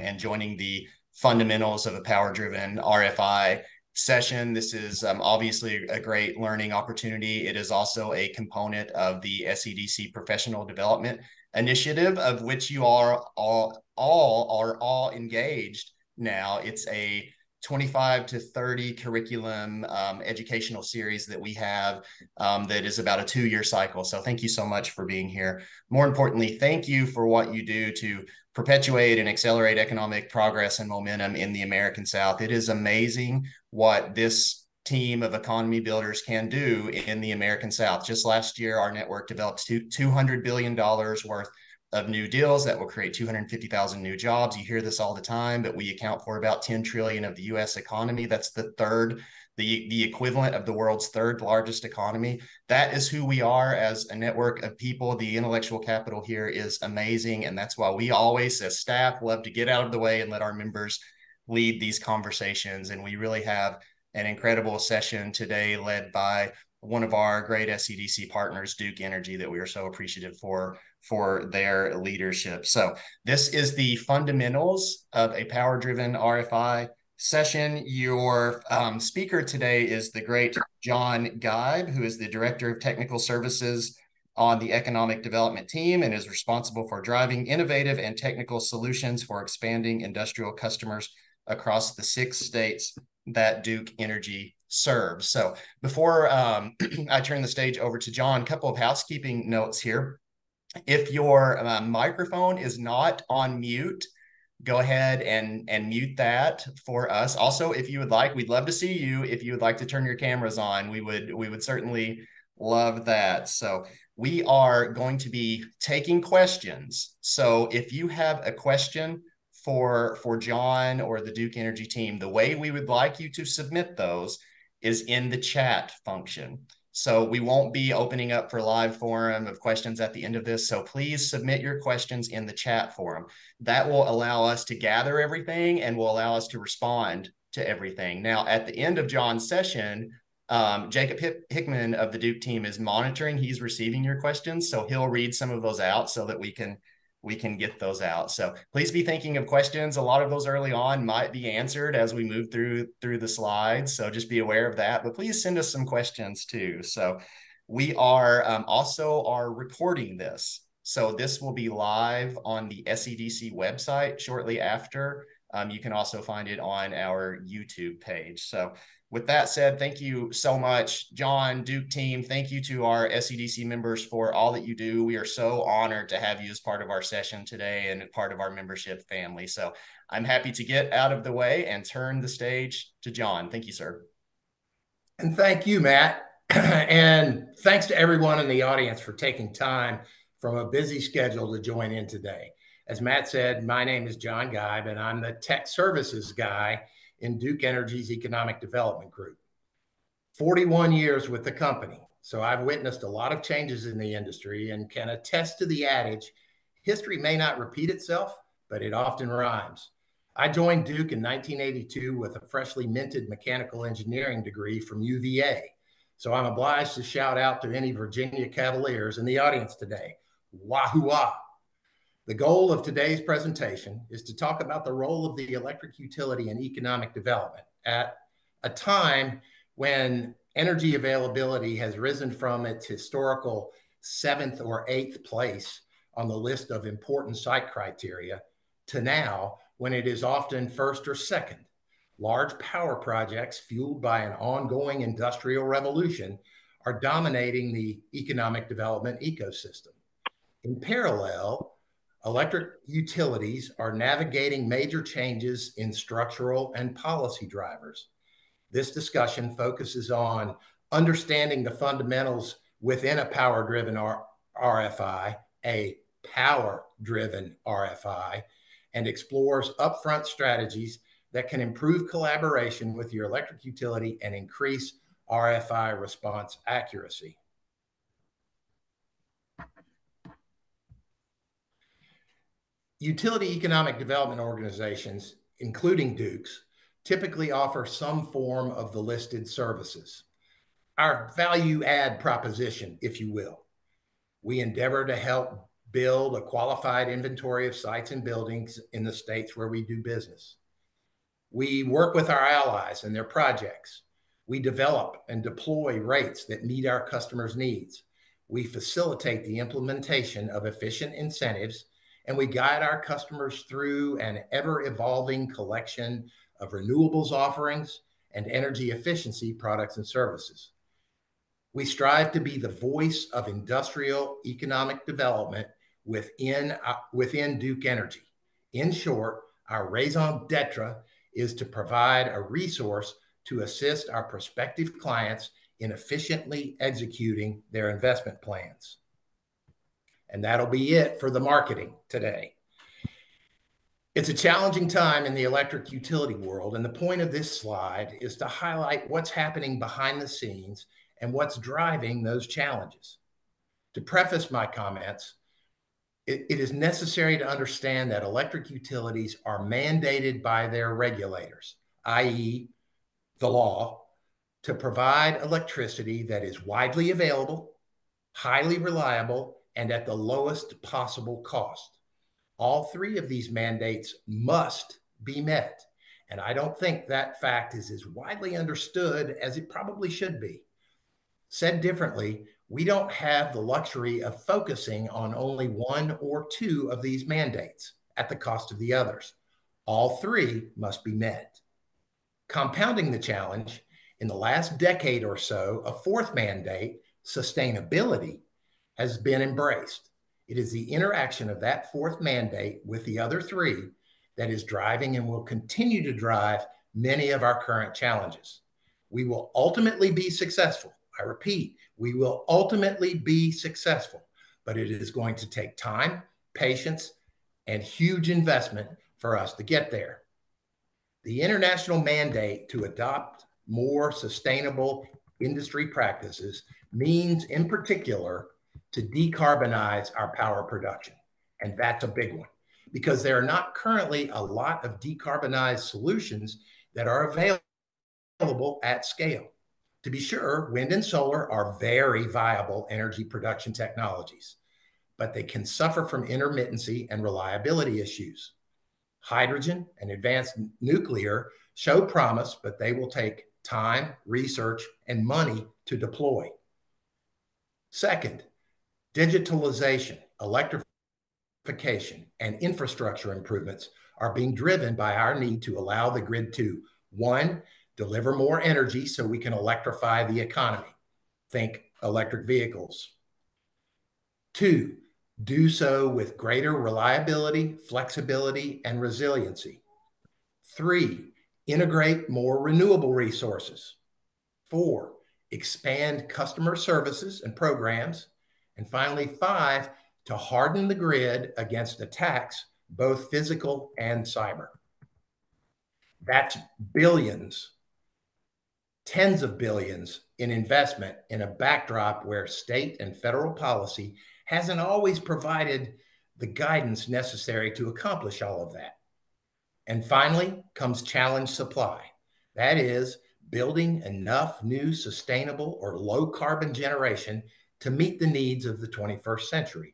and joining the Fundamentals of a Power-Driven RFI session. This is obviously a great learning opportunity. It is also a component of the SEDC Professional Development Initiative, of which you are all engaged now. It's a 25 to 30 curriculum educational series that we have that is about a 2-year cycle. So thank you so much for being here. More importantly, thank you for what you do to perpetuate and accelerate economic progress and momentum in the American South. It is amazing what this team of economy builders can do in the American South. Just last year, our network developed $200 billion worth of new deals that will create 250,000 new jobs. You hear this all the time, but we account for about 10 trillion of the US economy. That's the equivalent of the world's third largest economy. That is who we are as a network of people. The intellectual capital here is amazing. And that's why we always, as staff, love to get out of the way and let our members lead these conversations. And we really have an incredible session today led by one of our great SEDC partners, Duke Energy, that we are so appreciative for their leadership. So this is the Fundamentals of a Power-Driven RFI session. Your speaker today is the great John Geib, who is the Director of Technical Services on the Economic Development Team and is responsible for driving innovative and technical solutions for expanding industrial customers across the 6 states that Duke Energy serves. So before I turn the stage over to John, a couple of housekeeping notes here. If your microphone is not on mute, go ahead and mute that for us. Also, if you would like, we'd love to see you. If you would like to turn your cameras on, we would certainly love that. So we are going to be taking questions. So if you have a question for John or the Duke Energy team, the way we would like you to submit those is in the chat function. So we won't be opening up for live forum of questions at the end of this. So please submit your questions in the chat forum. That will allow us to gather everything and will allow us to respond to everything. Now, at the end of John's session, Jacob Hickman of the Duke team is monitoring. He's receiving your questions. So he'll read some of those out so that we can get those out. So please be thinking of questions. A lot of those early on might be answered as we move through the slides. So just be aware of that, but please send us some questions too. So we are also recording this. So this will be live on the SEDC website shortly after. You can also find it on our YouTube page. So with that said, thank you so much, John, Duke team. Thank you to our SEDC members for all that you do. We are so honored to have you as part of our session today and part of our membership family. So I'm happy to get out of the way and turn the stage to John. Thank you, sir. And thank you, Matt. And thanks to everyone in the audience for taking time from a busy schedule to join in today. As Matt said, my name is John Geib, and I'm the tech services guy in Duke Energy's Economic Development Group. 41 years with the company, so I've witnessed a lot of changes in the industry and can attest to the adage, history may not repeat itself, but it often rhymes. I joined Duke in 1982 with a freshly minted mechanical engineering degree from UVA. So I'm obliged to shout out to any Virginia Cavaliers in the audience today. Wahoo-wah! The goal of today's presentation is to talk about the role of the electric utility in economic development at a time when energy availability has risen from its historical 7th or 8th place on the list of important site criteria to now when it is often 1st or 2nd. Large power projects fueled by an ongoing industrial revolution are dominating the economic development ecosystem. In parallel, electric utilities are navigating major changes in structural and policy drivers. This discussion focuses on understanding the fundamentals within a power-driven RFI, a power-driven RFI, and explores upfront strategies that can improve collaboration with your electric utility and increase RFI response accuracy. Utility economic development organizations, including Duke's, typically offer some form of the listed services. Our value add proposition, if you will. We endeavor to help build a qualified inventory of sites and buildings in the states where we do business. We work with our allies and their projects. We develop and deploy rates that meet our customers' needs. We facilitate the implementation of efficient incentives, and we guide our customers through an ever-evolving collection of renewables offerings and energy efficiency products and services. We strive to be the voice of industrial economic development within Duke Energy. In short, our raison d'etre is to provide a resource to assist our prospective clients in efficiently executing their investment plans. And that'll be it for the marketing today. It's a challenging time in the electric utility world, and the point of this slide is to highlight what's happening behind the scenes and what's driving those challenges. To preface my comments, it is necessary to understand that electric utilities are mandated by their regulators, i.e., the law, to provide electricity that is widely available, highly reliable, and at the lowest possible cost. All three of these mandates must be met, and I don't think that fact is as widely understood as it probably should be. Said differently, we don't have the luxury of focusing on only one or two of these mandates at the cost of the others. All three must be met. Compounding the challenge, in the last decade or so, a fourth mandate, sustainability, has been embraced. It is the interaction of that fourth mandate with the other three that is driving and will continue to drive many of our current challenges. We will ultimately be successful. I repeat, we will ultimately be successful, but it is going to take time, patience, and huge investment for us to get there. The international mandate to adopt more sustainable industry practices means, in particular, to decarbonize our power production. And that's a big one, because there are not currently a lot of decarbonized solutions that are available at scale. To be sure, wind and solar are very viable energy production technologies, but they can suffer from intermittency and reliability issues. Hydrogen and advanced nuclear show promise, but they will take time, research, and money to deploy. Second, digitalization, electrification, and infrastructure improvements are being driven by our need to allow the grid to, one, deliver more energy so we can electrify the economy. Think electric vehicles. Two, do so with greater reliability, flexibility, and resiliency. Three, integrate more renewable resources. Four, expand customer services and programs. And finally, five, to harden the grid against attacks, both physical and cyber. That's billions, tens of billions in investment in a backdrop where state and federal policy hasn't always provided the guidance necessary to accomplish all of that. And finally comes challenge supply. That is, building enough new sustainable or low carbon generation to meet the needs of the 21st century.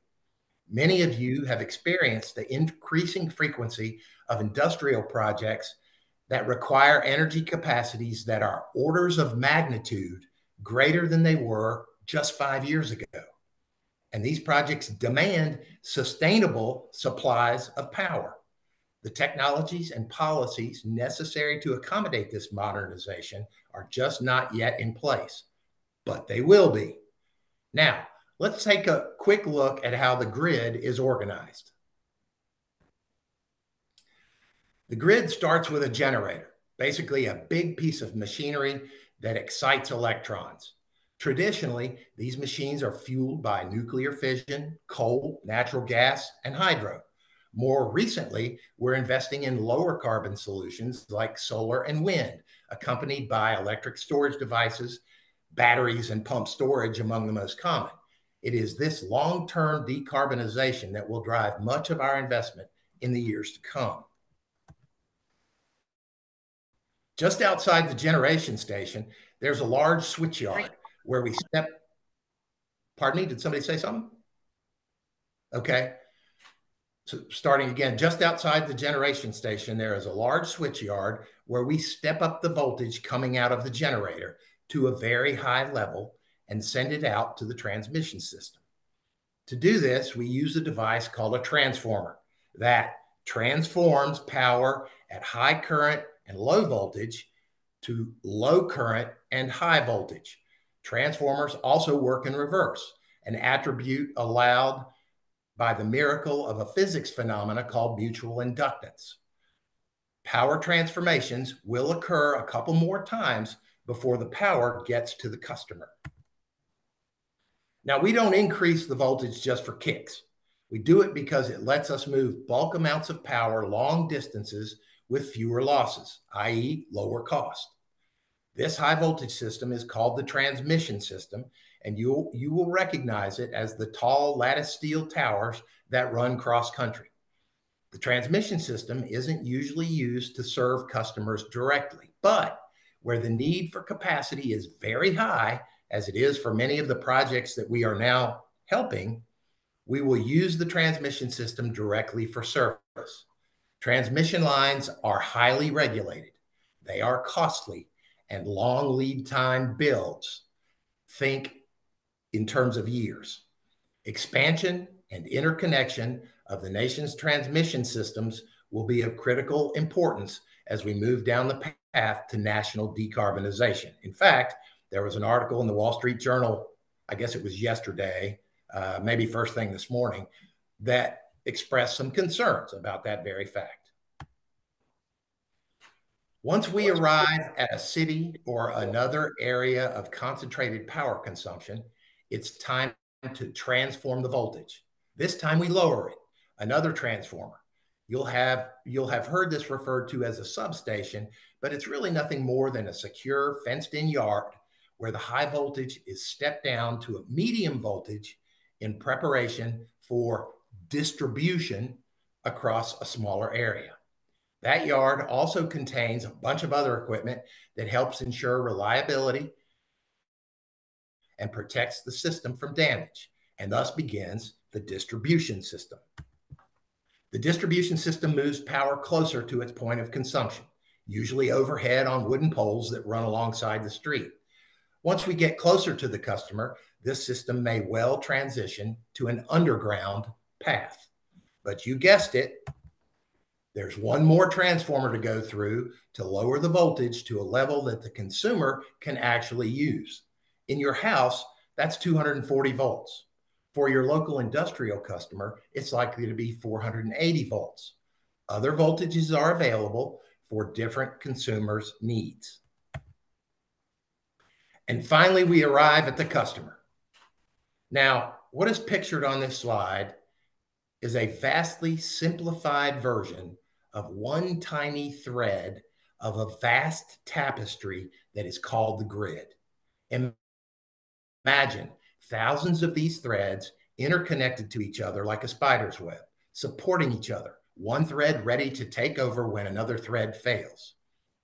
Many of you have experienced the increasing frequency of industrial projects that require energy capacities that are orders of magnitude greater than they were just 5 years ago. And these projects demand sustainable supplies of power. The technologies and policies necessary to accommodate this modernization are just not yet in place, but they will be. Now, let's take a quick look at how the grid is organized. The grid starts with a generator, basically a big piece of machinery that excites electrons. Traditionally, these machines are fueled by nuclear fission, coal, natural gas, and hydro. More recently, we're investing in lower carbon solutions like solar and wind, accompanied by electric storage devices, batteries, and pump storage among the most common. It is this long-term decarbonization that will drive much of our investment in the years to come. Just outside the generation station, there's a large switchyard where we step. Pardon me, did somebody say something? Okay. So starting again, just outside the generation station, there is a large switch yard where we step up the voltage coming out of the generator to a very high level and send it out to the transmission system. To do this, we use a device called a transformer that transforms power at high current and low voltage to low current and high voltage. Transformers also work in reverse, an attribute allowed by the miracle of a physics phenomena called mutual inductance. Power transformations will occur a couple more times before the power gets to the customer. Now, we don't increase the voltage just for kicks. We do it because it lets us move bulk amounts of power long distances with fewer losses, i.e., lower cost. This high voltage system is called the transmission system, and you will recognize it as the tall lattice steel towers that run cross country. The transmission system isn't usually used to serve customers directly, but where the need for capacity is very high, as it is for many of the projects that we are now helping, we will use the transmission system directly for service. Transmission lines are highly regulated. They are costly and long lead time builds. Think in terms of years. Expansion and interconnection of the nation's transmission systems will be of critical importance as we move down the path to national decarbonization. In fact, there was an article in the Wall Street Journal, I guess it was yesterday, maybe first thing this morning, that expressed some concerns about that very fact. Once we arrive at a city or another area of concentrated power consumption, it's time to transform the voltage. This time we lower it, another transformer. You'll have heard this referred to as a substation, but it's really nothing more than a secure fenced-in yard where the high voltage is stepped down to a medium voltage in preparation for distribution across a smaller area. That yard also contains a bunch of other equipment that helps ensure reliability and protects the system from damage, and thus begins the distribution system. The distribution system moves power closer to its point of consumption, usually overhead on wooden poles that run alongside the street. Once we get closer to the customer, this system may well transition to an underground path. But you guessed it, there's one more transformer to go through to lower the voltage to a level that the consumer can actually use. In your house, that's 240 volts. For your local industrial customer, it's likely to be 480 volts. Other voltages are available for different consumers' needs. And finally, we arrive at the customer. Now, what is pictured on this slide is a vastly simplified version of one tiny thread of a vast tapestry that is called the grid. Imagine thousands of these threads interconnected to each other like a spider's web, supporting each other, one thread ready to take over when another thread fails.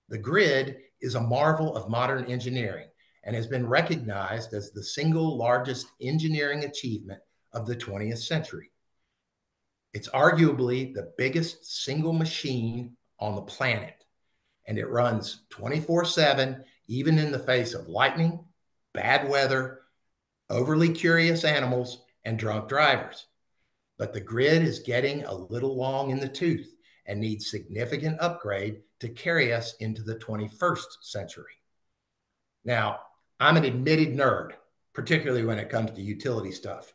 The grid is a marvel of modern engineering and has been recognized as the single largest engineering achievement of the 20th century. It's arguably the biggest single machine on the planet, and it runs 24/7, even in the face of lightning, bad weather, overly curious animals, and drunk drivers. But the grid is getting a little long in the tooth and needs significant upgrade to carry us into the 21st century. Now, I'm an admitted nerd, particularly when it comes to utility stuff.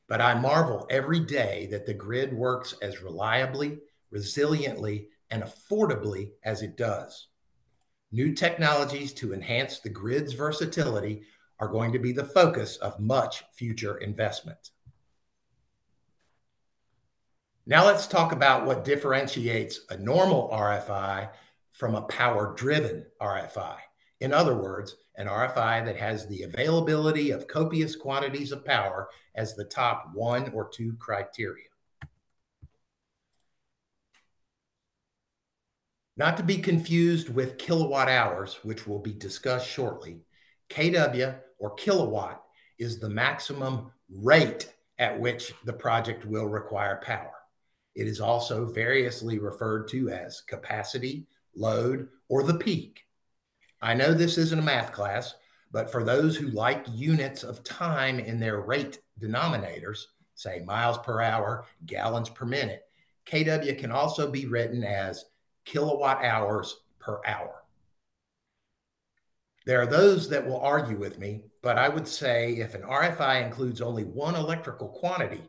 But I marvel every day that the grid works as reliably, resiliently, and affordably as it does. New technologies to enhance the grid's versatility are going to be the focus of much future investment. Now let's talk about what differentiates a normal RFI from a power-driven RFI. In other words, an RFI that has the availability of copious quantities of power as the top one or two criteria. Not to be confused with kilowatt hours, which will be discussed shortly, kW or kilowatt is the maximum rate at which the project will require power. It is also variously referred to as capacity, load, or the peak. I know this isn't a math class, but for those who like units of time in their rate denominators, say miles per hour, gallons per minute, kW can also be written as kilowatt hours per hour. There are those that will argue with me, but I would say if an RFI includes only one electrical quantity,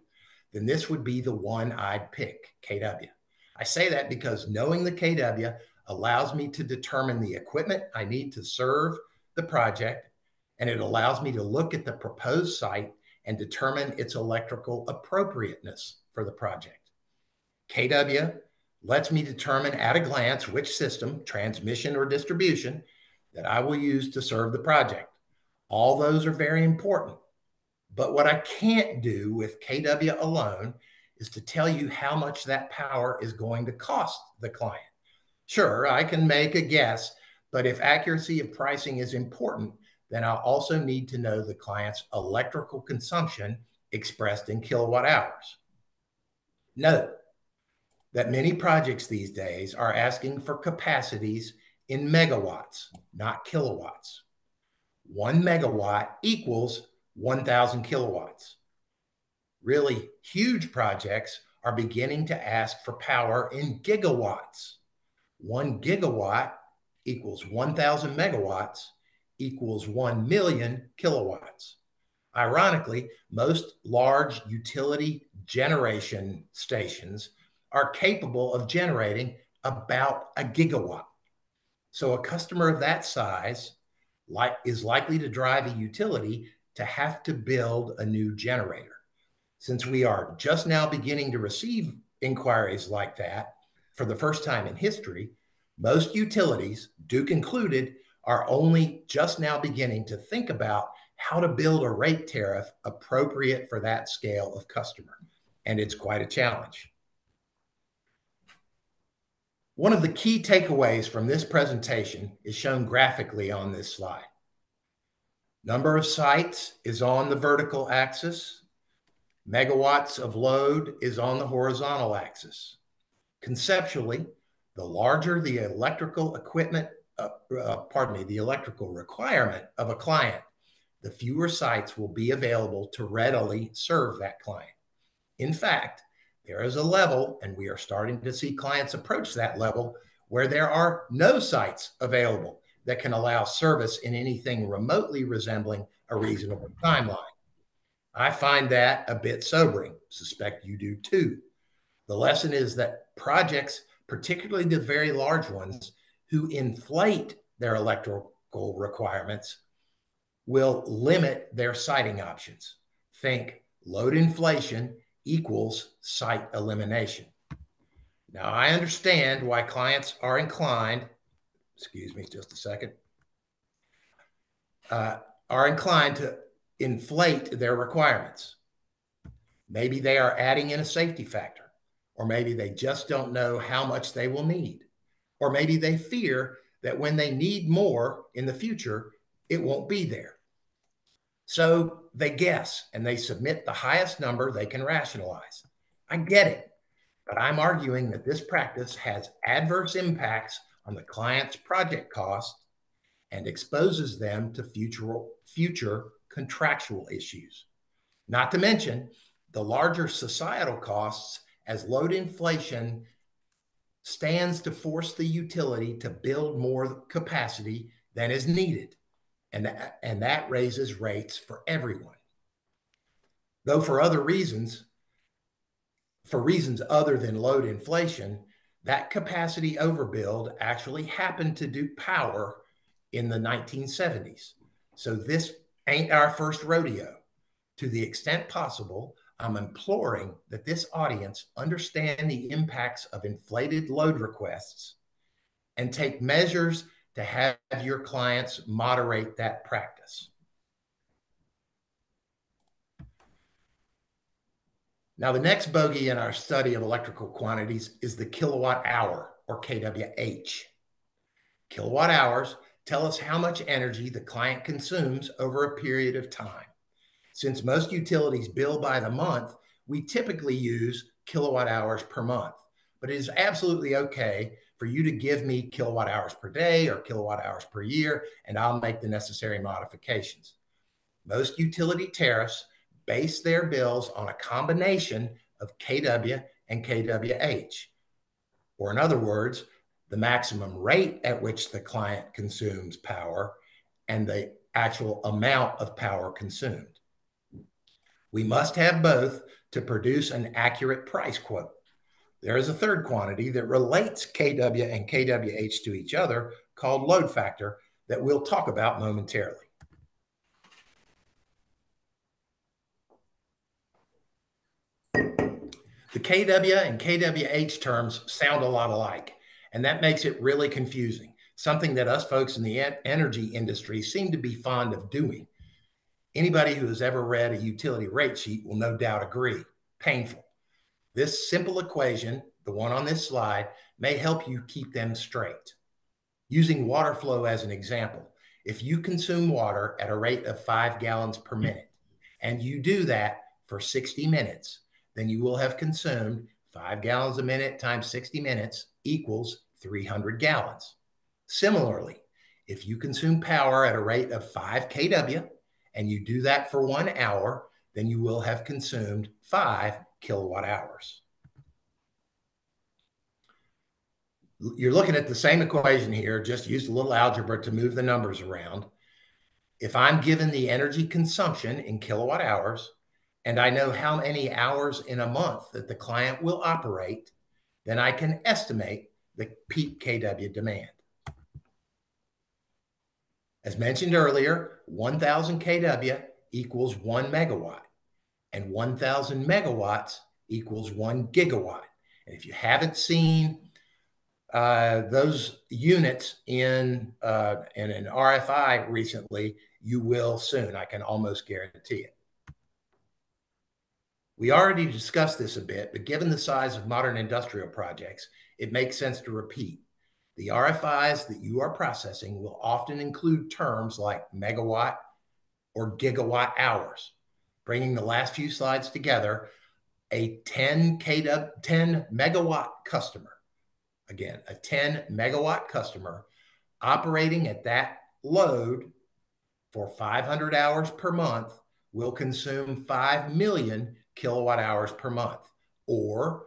then this would be the one I'd pick, kW. I say that because knowing the kW allows me to determine the equipment I need to serve the project, and it allows me to look at the proposed site and determine its electrical appropriateness for the project. kW lets me determine at a glance which system, transmission or distribution, that I will use to serve the project. All those are very important. But what I can't do with kW alone is to tell you how much that power is going to cost the client. Sure, I can make a guess, but if accuracy of pricing is important, then I'll also need to know the client's electrical consumption expressed in kilowatt hours. Note that many projects these days are asking for capacities in megawatts, not kilowatts. 1 megawatt equals 1,000 kilowatts. Really huge projects are beginning to ask for power in gigawatts. 1 gigawatt equals 1,000 megawatts equals 1 million kilowatts. Ironically, most large utility generation stations are capable of generating about a gigawatt. So a customer of that size is likely to drive a utility to have to build a new generator. Since we are just now beginning to receive inquiries like that for the first time in history, most utilities, Duke included, are only just now beginning to think about how to build a rate tariff appropriate for that scale of customer. And it's quite a challenge. One of the key takeaways from this presentation is shown graphically on this slide. Number of sites is on the vertical axis. Megawatts of load is on the horizontal axis. Conceptually, the larger the electrical equipment, the electrical requirement of a client, the fewer sites will be available to readily serve that client. In fact, there is a level, and we are starting to see clients approach that level, where there are no sites available that can allow service in anything remotely resembling a reasonable timeline. I find that a bit sobering. Suspect you do too. The lesson is that projects, particularly the very large ones, who inflate their electrical requirements, will limit their siting options. Think load inflation equals site elimination. Now, I understand why clients are inclined, excuse me just a second, are inclined to inflate their requirements. Maybe they are adding in a safety factor, or maybe they just don't know how much they will need, or maybe they fear that when they need more in the future, it won't be there. So they guess and they submit the highest number they can rationalize. I get it, but I'm arguing that this practice has adverse impacts on the client's project cost and exposes them to future contractual issues. Not to mention the larger societal costs as load inflation stands to force the utility to build more capacity than is needed. And that raises rates for everyone. Though for reasons other than load inflation, that capacity overbuild actually happened to Duke Power in the 1970s. So this ain't our first rodeo. To the extent possible, I'm imploring that this audience understand the impacts of inflated load requests and take measures to have your clients moderate that practice. Now, the next bogey in our study of electrical quantities is the kilowatt hour, or kWh. Kilowatt hours tell us how much energy the client consumes over a period of time. Since most utilities bill by the month, we typically use kilowatt hours per month. But it is absolutely okay for you to give me kilowatt hours per day or kilowatt hours per year, and I'll make the necessary modifications. Most utility tariffs base their bills on a combination of kW and kWh, or in other words, the maximum rate at which the client consumes power and the actual amount of power consumed. We must have both to produce an accurate price quote. There is a third quantity that relates kW and kWh to each other called load factor that we'll talk about momentarily. The kW and kWh terms sound a lot alike, and that makes it really confusing, something that us folks in the energy industry seem to be fond of doing. Anybody who has ever read a utility rate sheet will no doubt agree. Painful. This simple equation, the one on this slide, may help you keep them straight. Using water flow as an example, if you consume water at a rate of 5 gallons per minute, and you do that for 60 minutes, then you will have consumed 5 gallons a minute times 60 minutes equals 300 gallons. Similarly, if you consume power at a rate of 5 kW and you do that for 1 hour, then you will have consumed 5 kilowatt hours. You're looking at the same equation here, just use a little algebra to move the numbers around. If I'm given the energy consumption in kilowatt hours, and I know how many hours in a month that the client will operate, then I can estimate the peak kW demand. As mentioned earlier, 1,000 kW equals 1 megawatt, and 1,000 megawatts equals 1 gigawatt. And if you haven't seen those units in an RFI recently, you will soon. I can almost guarantee it. We already discussed this a bit, but given the size of modern industrial projects, it makes sense to repeat. The RFIs that you are processing will often include terms like megawatt or gigawatt hours. Bringing the last few slides together, a 10 megawatt customer, again, a 10 megawatt customer operating at that load for 500 hours per month will consume 5 million kilowatt hours per month, or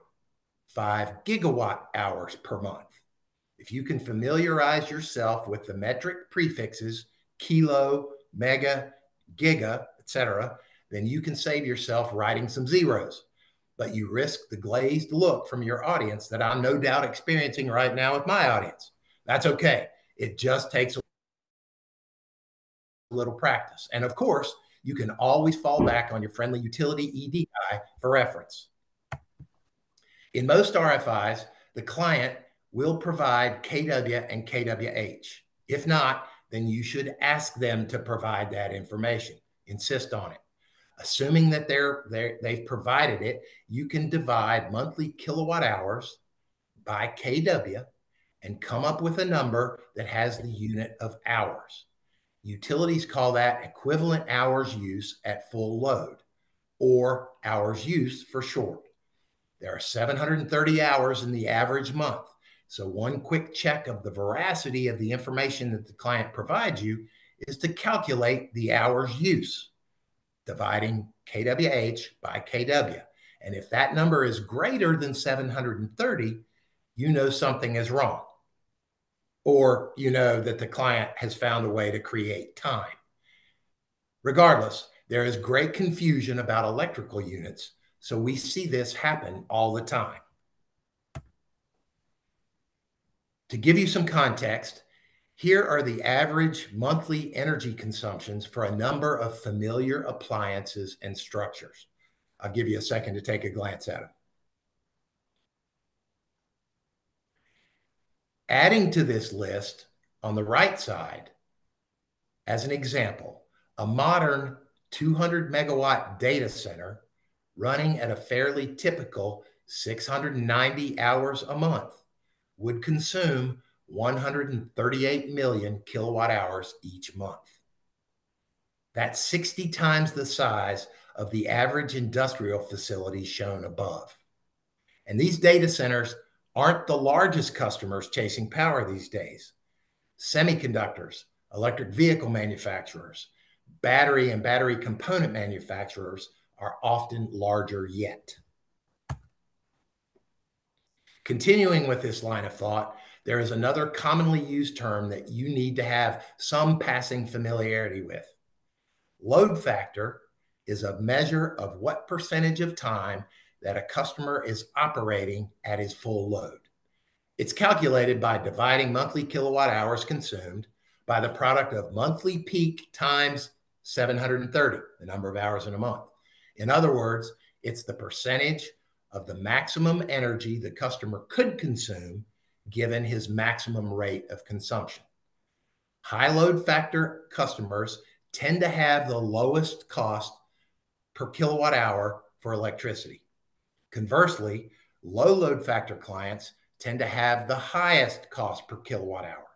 5 gigawatt hours per month. If you can familiarize yourself with the metric prefixes kilo, mega, giga, etc., then you can save yourself writing some zeros. But you risk the glazed look from your audience that I'm no doubt experiencing right now with my audience. That's okay. It just takes a little practice. And of course, you can always fall back on your friendly utility ED guy for reference. In most RFIs, the client will provide kW and kWh. If not, then you should ask them to provide that information. Insist on it. Assuming that they've provided it, you can divide monthly kilowatt hours by kW and come up with a number that has the unit of hours. Utilities call that equivalent hours use at full load, or hours use for short. There are 730 hours in the average month. So one quick check of the veracity of the information that the client provides you is to calculate the hours use, dividing kWh by kW. And if that number is greater than 730, you know something is wrong. Or you know that the client has found a way to create time. Regardless, there is great confusion about electrical units, so we see this happen all the time. To give you some context, here are the average monthly energy consumptions for a number of familiar appliances and structures. I'll give you a second to take a glance at them. Adding to this list on the right side, as an example, a modern 200 megawatt data center running at a fairly typical 690 hours a month would consume 138 million kilowatt hours each month. That's 60 times the size of the average industrial facility shown above. And these data centers aren't the largest customers chasing power these days. Semiconductors, electric vehicle manufacturers, battery and battery component manufacturers are often larger yet. Continuing with this line of thought, there is another commonly used term that you need to have some passing familiarity with. Load factor is a measure of what percentage of time that a customer is operating at his full load. It's calculated by dividing monthly kilowatt hours consumed by the product of monthly peak times 730, the number of hours in a month. In other words, it's the percentage of the maximum energy the customer could consume given his maximum rate of consumption. High load factor customers tend to have the lowest cost per kilowatt hour for electricity. Conversely, low load factor clients tend to have the highest cost per kilowatt hour.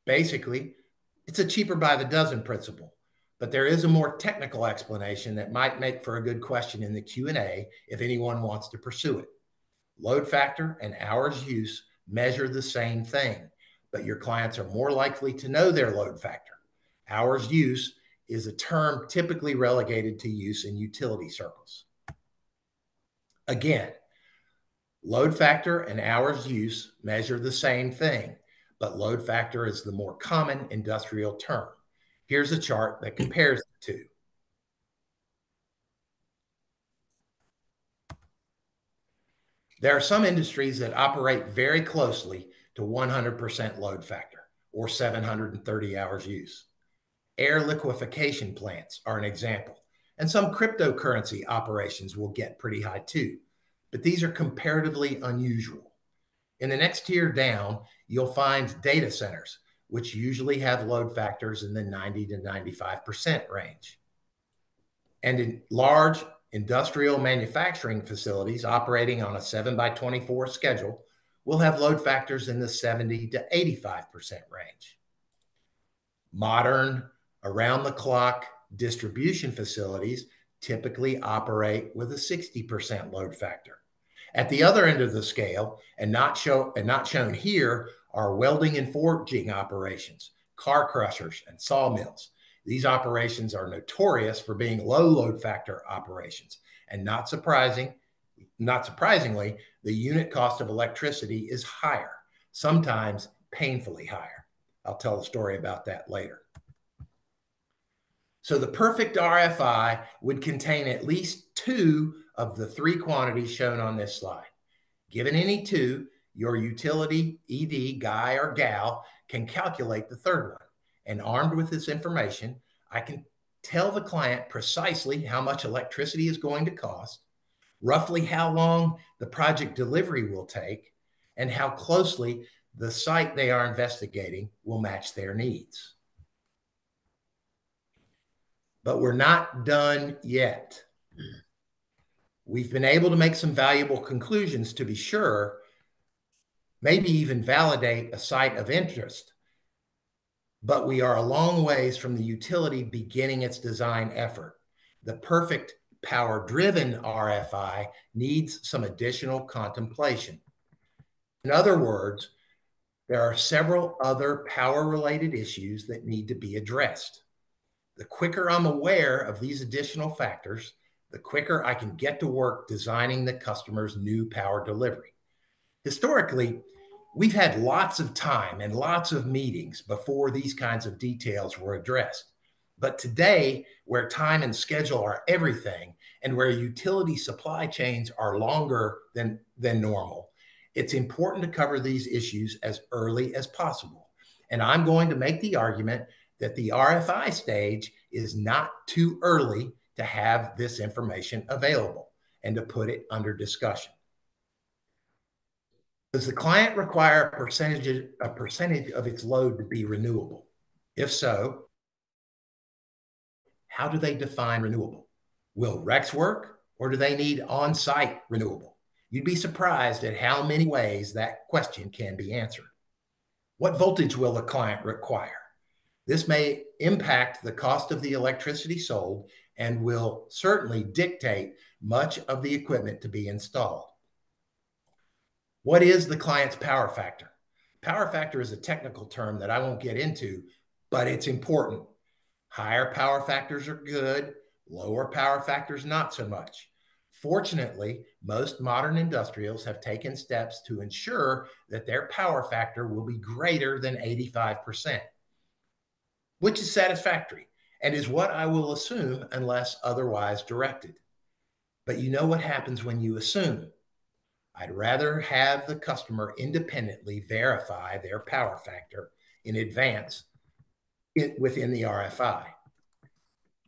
Basically, it's a cheaper by the dozen principle, but there is a more technical explanation that might make for a good question in the Q&A if anyone wants to pursue it. Load factor and hours use measure the same thing, but your clients are more likely to know their load factor. Hours use is a term typically relegated to use in utility circles. Again, load factor and hours use measure the same thing, but load factor is the more common industrial term. Here's a chart that compares the two. There are some industries that operate very closely to 100% load factor or 730 hours use. Air liquefaction plants are an example, and some cryptocurrency operations will get pretty high too, but these are comparatively unusual. In the next tier down, you'll find data centers, which usually have load factors in the 90 to 95% range. And in large industrial manufacturing facilities operating on a 7x24 schedule will have load factors in the 70 to 85% range. Modern, around-the-clock distribution facilities typically operate with a 60% load factor. At the other end of the scale, and not shown here, are welding and forging operations, car crushers, and sawmills. These operations are notorious for being low load factor operations, and not surprisingly, the unit cost of electricity is higher, sometimes painfully higher. I'll tell a story about that later. So the perfect RFI would contain at least two of the three quantities shown on this slide. Given any two, your utility ED guy or gal can calculate the third one. And armed with this information, I can tell the client precisely how much electricity is going to cost, roughly how long the project delivery will take, and how closely the site they are investigating will match their needs. But we're not done yet. We've been able to make some valuable conclusions, to be sure, maybe even validate a site of interest, but we are a long ways from the utility beginning its design effort. The perfect power-driven RFI needs some additional contemplation. In other words, there are several other power-related issues that need to be addressed. The quicker I'm aware of these additional factors, the quicker I can get to work designing the customer's new power delivery. Historically, we've had lots of time and lots of meetings before these kinds of details were addressed. But today, where time and schedule are everything, and where utility supply chains are longer than normal, it's important to cover these issues as early as possible. And I'm going to make the argument that the RFI stage is not too early to have this information available and to put it under discussion. Does the client require a percentage of its load to be renewable? If so, how do they define renewable? Will RECs work, or do they need on-site renewable? You'd be surprised at how many ways that question can be answered. What voltage will the client require? This may impact the cost of the electricity sold and will certainly dictate much of the equipment to be installed. What is the client's power factor? Power factor is a technical term that I won't get into, but it's important. Higher power factors are good, lower power factors not so much. Fortunately, most modern industrials have taken steps to ensure that their power factor will be greater than 85%, which is satisfactory and is what I will assume unless otherwise directed. But you know what happens when you assume. I'd rather have the customer independently verify their power factor in advance within the RFI.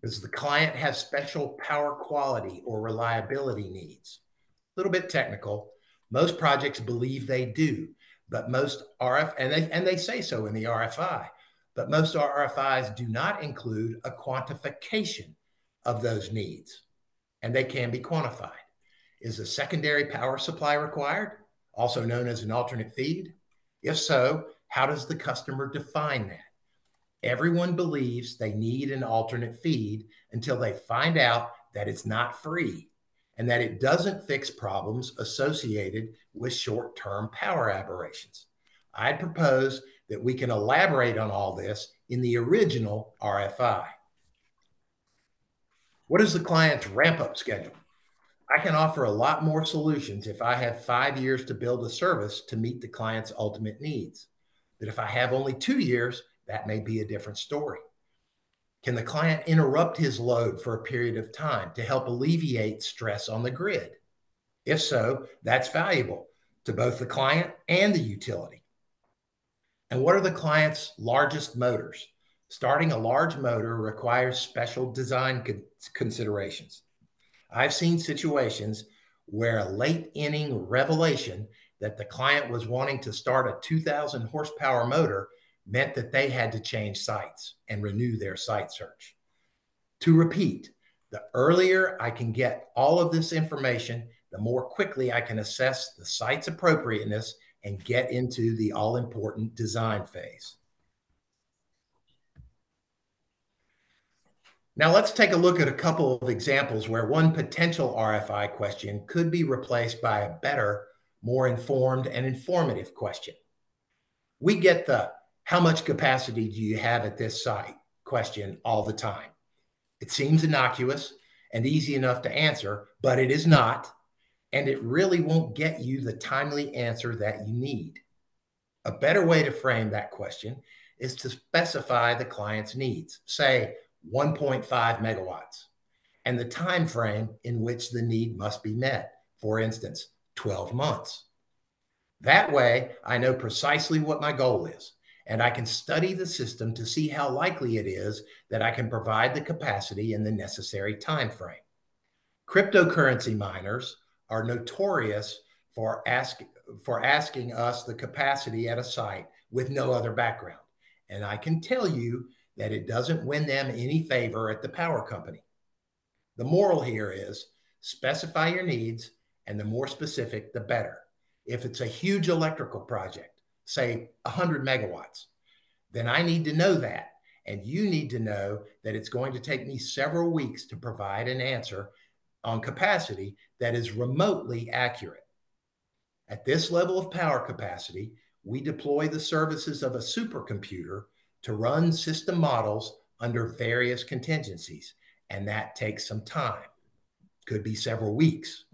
Does the client have special power quality or reliability needs? A little bit technical. Most projects believe they do, but most and they say so in the RFI, but most RFIs do not include a quantification of those needs, and they can be quantified. Is a secondary power supply required, also known as an alternate feed? If so, how does the customer define that? Everyone believes they need an alternate feed until they find out that it's not free and that it doesn't fix problems associated with short-term power aberrations. I'd propose that we can elaborate on all this in the original RFI. What is the client's ramp-up schedule? I can offer a lot more solutions if I have 5 years to build a service to meet the client's ultimate needs. But if I have only 2 years, that may be a different story. Can the client interrupt his load for a period of time to help alleviate stress on the grid? If so, that's valuable to both the client and the utility. And what are the client's largest motors? Starting a large motor requires special design considerations. I've seen situations where a late inning revelation that the client was wanting to start a 2,000 horsepower motor meant that they had to change sites and renew their site search. To repeat, the earlier I can get all of this information, the more quickly I can assess the site's appropriateness and get into the all-important design phase. Now let's take a look at a couple of examples where one potential RFI question could be replaced by a better, more informed and informative question. We get the "how much capacity do you have at this site?" question all the time. It seems innocuous and easy enough to answer, but it is not, and it really won't get you the timely answer that you need. A better way to frame that question is to specify the client's needs, say 1.5 megawatts, and the time frame in which the need must be met, for instance, 12 months. That way, I know precisely what my goal is, and I can study the system to see how likely it is that I can provide the capacity in the necessary time frame. Cryptocurrency miners are notorious for asking us the capacity at a site with no other background, and I can tell you that it doesn't win them any favor at the power company. The moral here is specify your needs, and the more specific, the better. If it's a huge electrical project, say 100 megawatts, then I need to know that. And you need to know that it's going to take me several weeks to provide an answer on capacity that is remotely accurate. At this level of power capacity, we deploy the services of a supercomputer to run system models under various contingencies, and that takes some time. Could be several weeks.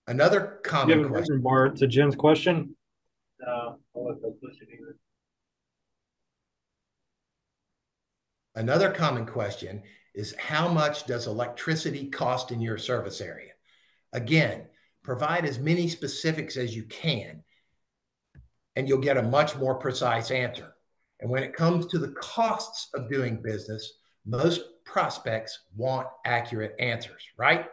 Another common question. Bar to Jim's question. Another common question is how much does electricity cost in your service area? Again, provide as many specifics as you can, and you'll get a much more precise answer. And when it comes to the costs of doing business, most prospects want accurate answers, right?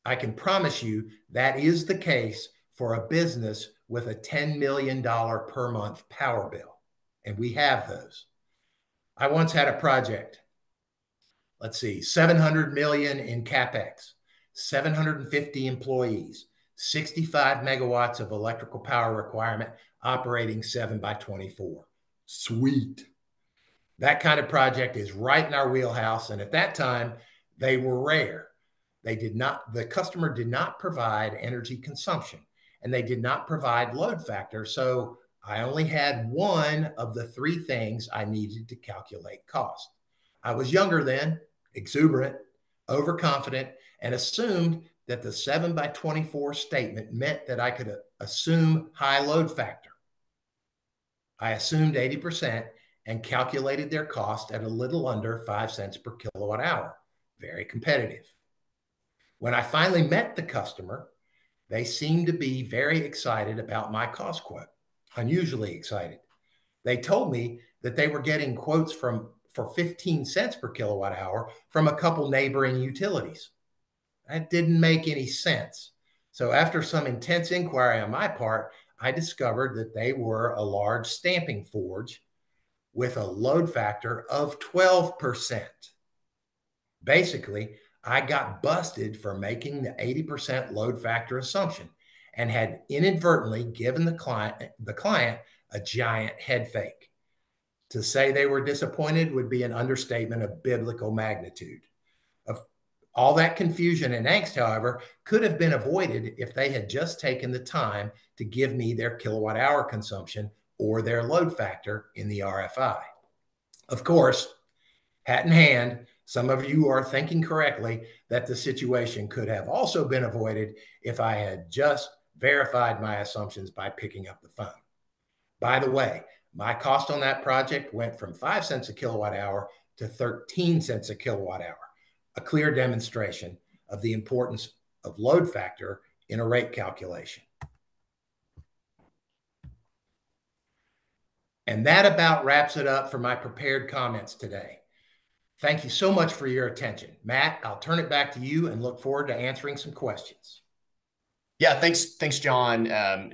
I can promise you that is the case for a business with a $10 million per month power bill, and we have those. I once had a project, let's see, 700 million in CapEx, 750 employees, 65 megawatts of electrical power requirement, operating 7x24. Sweet. That kind of project is right in our wheelhouse. And at that time, they were rare. The customer did not provide energy consumption, and they did not provide load factor. So I only had one of the three things I needed to calculate cost. I was younger then, exuberant, overconfident, and assumed that the 7x24 statement meant that I could assume high load factor. I assumed 80% and calculated their cost at a little under 5 cents per kilowatt hour. Very competitive. When I finally met the customer, they seemed to be very excited about my cost quote, unusually excited. They told me that they were getting quotes for 15 cents per kilowatt hour from a couple neighboring utilities. That didn't make any sense. So after some intense inquiry on my part, I discovered that they were a large stamping forge with a load factor of 12%. Basically, I got busted for making the 80% load factor assumption and had inadvertently given the client a giant head fake. To say they were disappointed would be an understatement of biblical magnitude. All that confusion and angst, however, could have been avoided if they had just taken the time to give me their kilowatt hour consumption or their load factor in the RFI. Of course, hat in hand, some of you are thinking correctly that the situation could have also been avoided if I had just verified my assumptions by picking up the phone. By the way, my cost on that project went from 5 cents a kilowatt hour to 13 cents a kilowatt hour, a clear demonstration of the importance of load factor in a rate calculation. And that about wraps it up for my prepared comments today. Thank you so much for your attention. Matt, I'll turn it back to you and look forward to answering some questions. Yeah, thanks, John,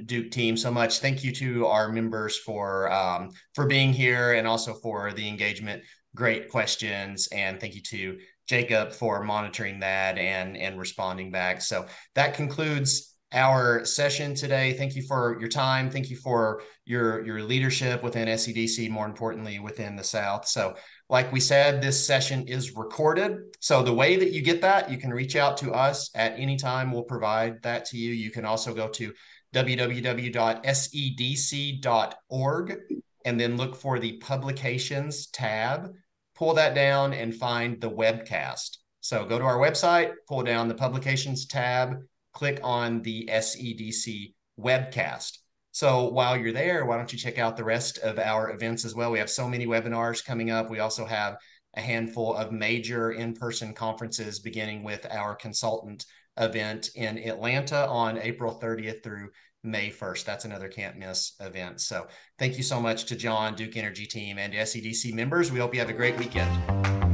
Duke team, so much. Thank you to our members for being here and also for the engagement. Great questions, and thank you to Jacob for monitoring that and responding back. So that concludes our session today. Thank you for your time. Thank you for your leadership within SCDC, more importantly within the South. So like we said, this session is recorded. So the way that you get that, you can reach out to us at any time. We'll provide that to you. You can also go to www.sedc.org and then look for the publications tab, pull that down and find the webcast. So go to our website, pull down the publications tab, click on the SEDC webcast. So while you're there, why don't you check out the rest of our events as well? We have so many webinars coming up. We also have a handful of major in-person conferences, beginning with our consultant event in Atlanta on April 30th through May 1st. That's another can't miss event. So thank you so much to John, Duke Energy team, and SEDC members. We hope you have a great weekend.